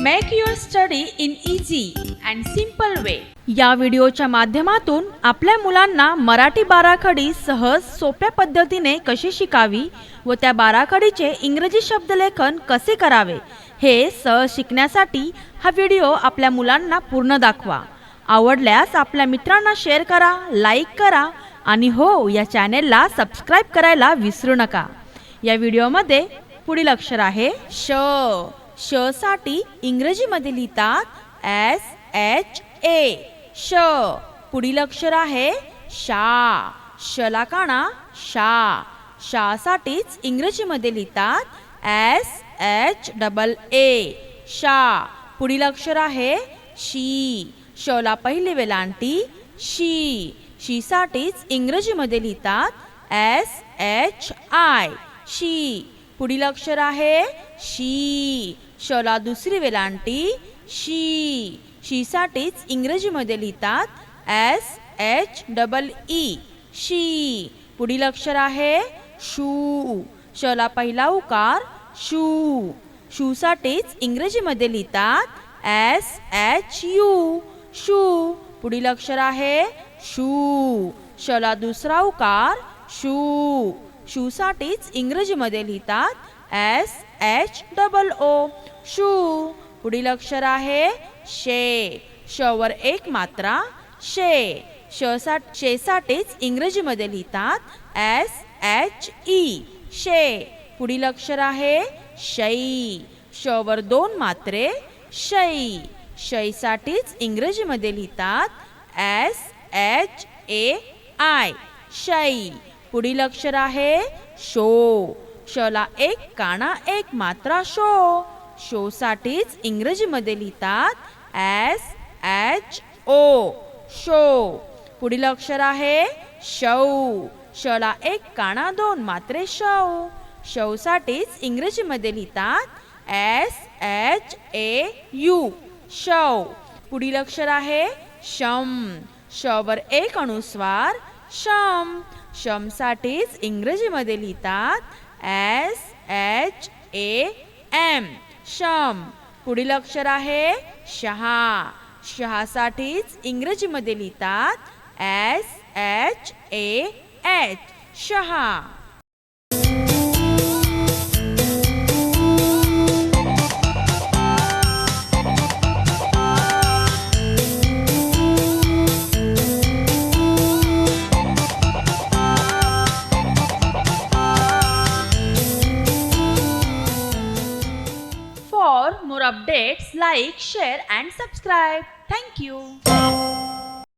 Make your study in easy and simple way. या व्हिडिओच्या माध्यमातून आपल्या मुलांना मराठी बाराखडी सहज सोप्या पद्धतीने कशी शिकावी व त्या बाराखडीचे इंग्रजी शब्दलेखन कसे करावे हे सहज शिकण्यासाठी हा व्हिडिओ आपल्या मुलांना पूर्ण दाखवा. आवडल्यास आपल्या मित्रांना शेअर करा, लाईक करा आणि हो, या चॅनेलला सबस्क्राईब करायला विसरू नका. या व्हिडिओमध्ये पुढील अक्षर आहे श. श साठी इंग्रजीमध्ये लिहितात SHA श. पुढील अक्षर आहे शा. शला काना शा. शा साठीच इंग्रजीमध्ये लिहितात SHAA शा. पुढील अक्षर आहे शी. शला पहिली वेलांटी शी. शी साठीच इंग्रजीमध्ये लिहितात SHI शी. पुढील अक्षर आहे शी. शला दुसरी वेलांटी शी. शी साठीच इंग्रजीमध्ये लिहितात SHEE शी. पुढील अक्षर आहे शू. शला पहिला उकार शू. शू साठीच इंग्रजीमध्ये लिहितात SHU शू. पुढील अक्षर आहे शू. शला दुसरा उकार शू. शू साठीच इंग्रजीमध्ये लिहितात SHOO शू. पुढील अक्षर आहे शे. श वर एक मात्रा शे. शे साठीच इंग्रजीमध्ये लिहितात SHE शे. पुढील अक्षर आहे शै. श वर दोन मात्रे शै. शै साठीच इंग्रजीमध्ये लिहितात SHAI शै. पुढील अक्षर आहे शो. शला एक काना एक मात्रा शो. शो साठीच इंग्रजीमध्ये लिहितात SHO शो. पुढील अक्षर आहे शौ. शला एक काना दोन मात्रे शौ. शौ साठीच इंग्रजीमध्ये लिहितात SHAU शौ. पुढील अक्षर आहे शम. श वर एक अनुस्वार शम. शम साठीच इंग्रजीमध्ये लिहितात SHAM शम. पुढील अक्षर आहे शहा. शहा साठीच इंग्रजीमध्ये लिहितात SHAH Shah. For more updates, like, share and subscribe. Thank you.